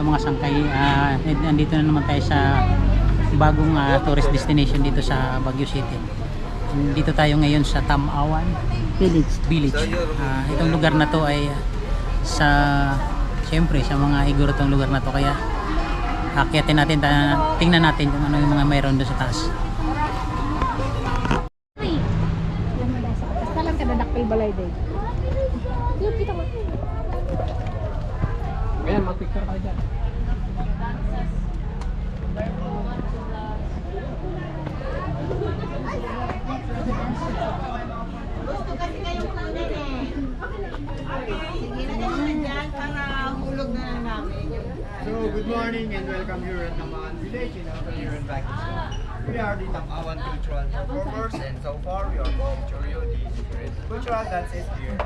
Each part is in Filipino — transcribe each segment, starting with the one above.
mga sangkay. Nandito na naman tayo sa bagong tourist destination dito sa Baguio City. Dito tayo ngayon sa Tamawan Village. Itong lugar na to ay siyempre sa mga Igor itong lugar na to, kaya akyatin natin, tingnan natin kung ano yung mga mayroon doon sa taas. Basta lang ka nadakpil balay day. Yung kita mo. Ayan, mag-picture kayo dyan. Gusto kasi kayong kunin eh. Sige na naman dyan para hulog na lang namin. So, good morning and welcome here at Tamawan Village in our Caliran Pakistan. We are the Tamawan cultural performers, and so far we are going to show you the different cultural dances here.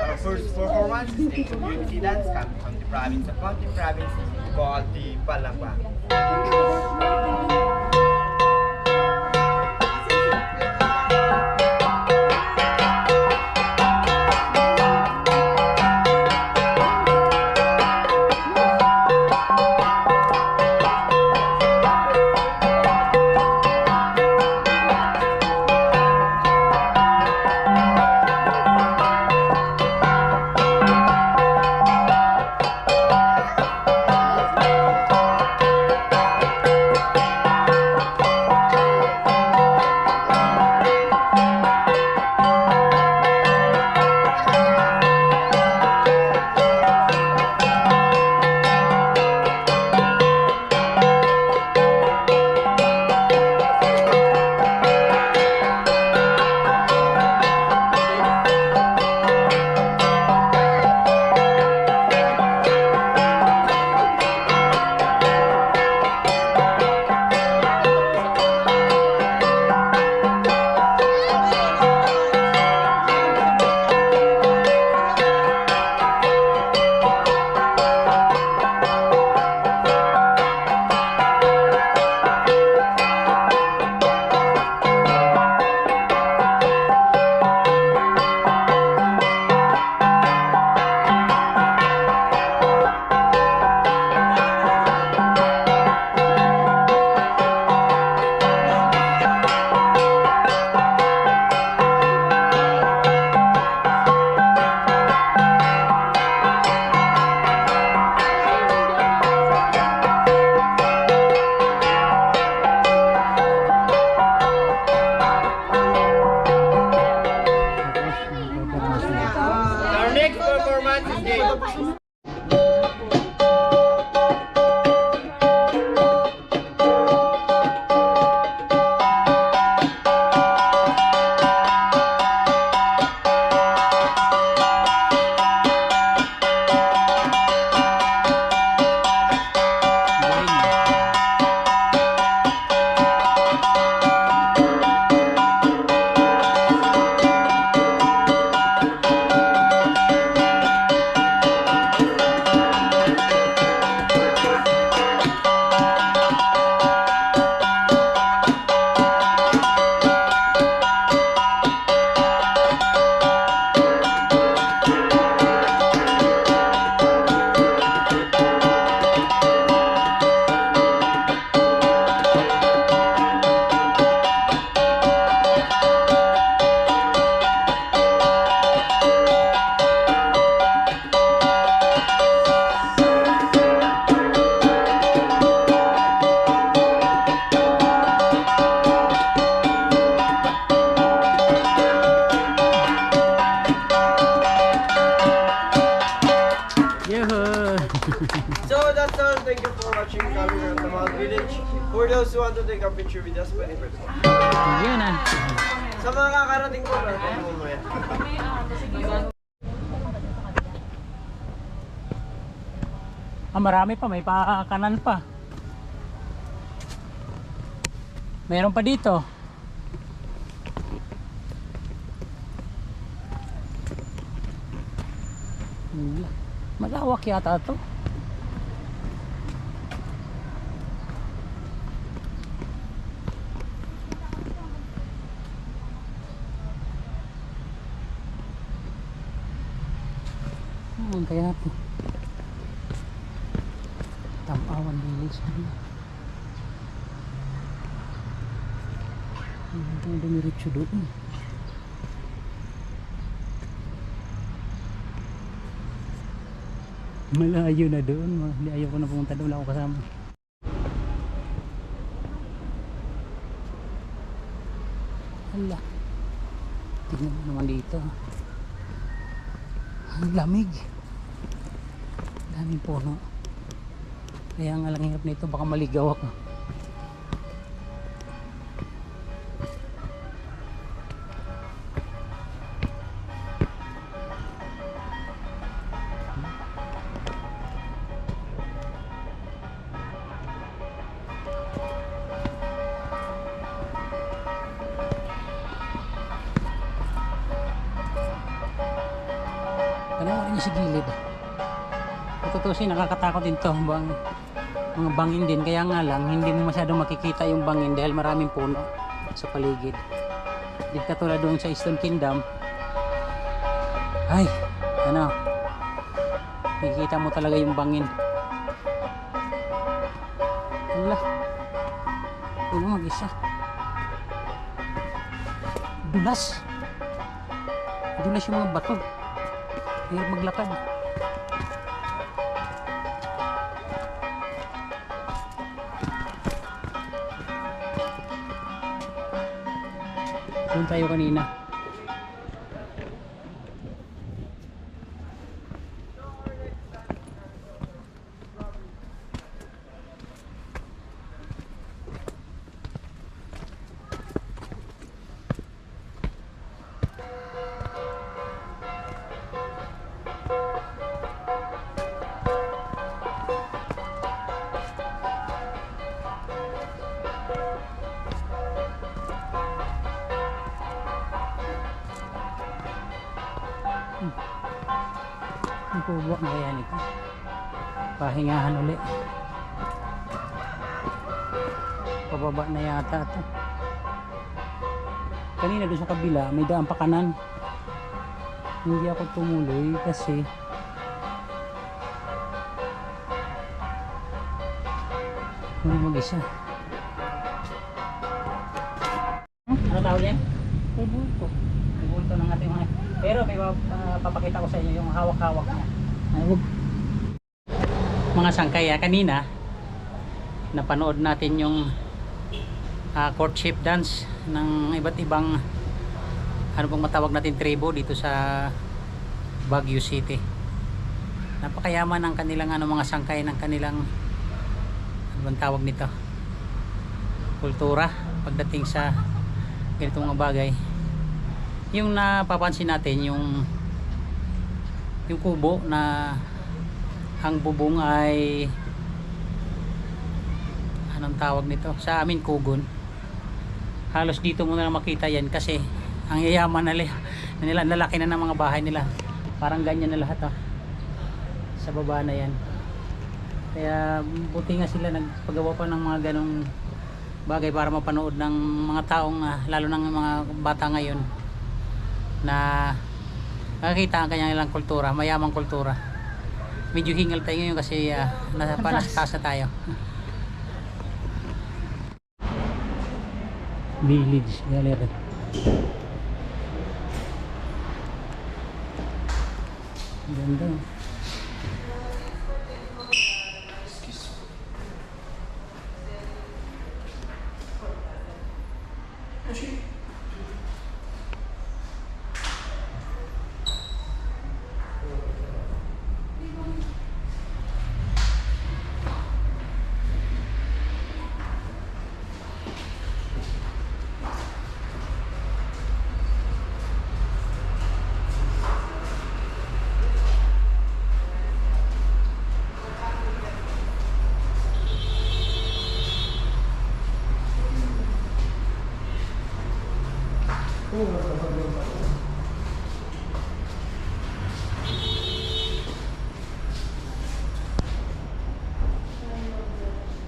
Our first performance is the community dance coming from the province of Konti Province called the Palakpak. Our next performance is the So that's all. Thank you for watching Coming from Tamawan Village. For those who want to take a picture with us, pwede pwede. Yun na. Sa mga kakarating ko ba? Mamaya. Marami pa, may kanan pa. Meron pa dito. Malawak yata to. Kaya natin. Tampawan Village. Hindi na dumiretso doon. Malayo na doon. Hindi, ayaw ko na pumunta doon. Wala ako kasama. Hala. Tignan mo naman dito. Ang lamig. Daming puno. Kaya nga lang hirap nito. Baka maligaw ako. Panoorin niyo sa gilid. Tutusin, nakakatakot din to. Mga bangin din. Kaya nga lang, hindi mo masyadong makikita yung bangin dahil maraming puno sa paligid. Hindi katulad doon sa Eastern Kingdom. Ay, ano, makikita mo talaga yung bangin. Wala. Puno mag-isa. Dulas. Dulas yung mga bato. Hirap maglakad. Doon tayo kanina. Ang pubuak na yan ito. Pahingahan ulit. Pababa na yata ito. Kanina doon sa kabila may daan pa kanan. Hindi ako tumuloy kasi hindi mag-isa. Ano tawag yan? May bulto. Yung bulto ng ating mga. Pero may papakita ko sa inyo yung hawak-hawak niya. Mga sangkaya kanina napanood natin yung courtship dance ng iba't ibang ano pong matawag natin tribo dito sa Baguio City. Napakayaman ng kanilang mga sangkay ng kanilang ano bang tawag nito? Kultura pagdating sa ganitong mga bagay. Yung napapansin natin yung kubo na ang bubong ay anong tawag nito? Sa amin kugon. Halos dito mo na makita yan kasi ang yayaman nila, lalaki na ng mga bahay nila. Parang ganyan na lahat sa baba na yan. Kaya buti nga sila nagpagawa pa ng mga ganong bagay para mapanood ng mga taong lalo ng mga bata ngayon na nakakita ang kanyang kultura, mayamang kultura. Medyo hingal tayo ngayon kasi nasa taas na tayo. Village, galera. Ganda.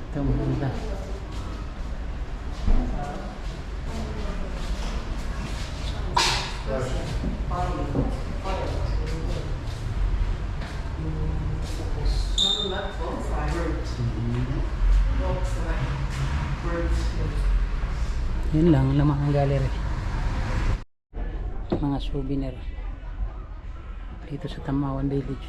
Ito maganda. Yun lang, lamang ang gallery. Mga souvenir dito sa Tamawan Village.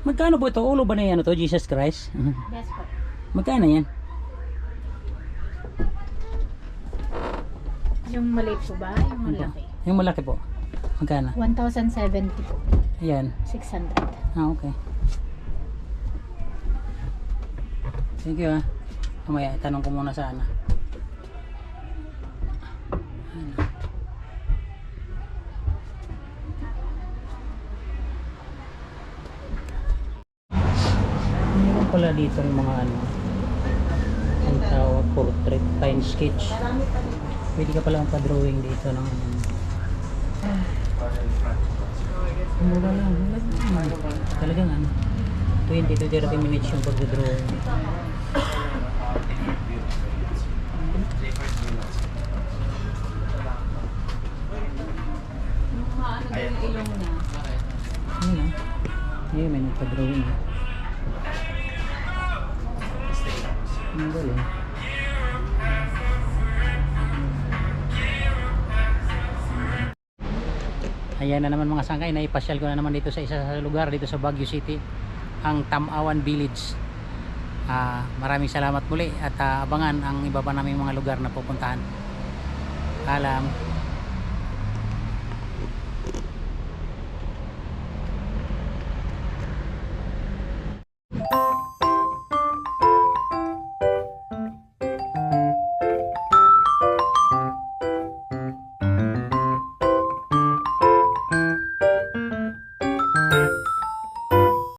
Magkano po ito? Ulo ba na yan? Ito, Jesus Christ? Yes po. Magkano yan? Yung maliit po ba? Yung malaki? Yung malaki po. Magkano? 1,070 po. Ayan. 600. Ah, okay. Thank you, ah. Mamaya, itanong ko muna sana. Meron pala dito yung mga ano, ang tawag portrait time sketch. Pwede ka pala pa-drawing dito ng ano. Mura lang. Talagang ano, 20 to 30 minutes yung pag-drawing. Yung ilong na. Yun ah. Ayun, may nagpa-drawing. Ang galing. Ayan na naman mga sangkay, naipasyal ko na naman dito sa isa sa lugar dito sa Baguio City, ang Tamawan Village. Maraming salamat muli at abangan ang iba pa naming mga lugar na pupuntahan. Alam.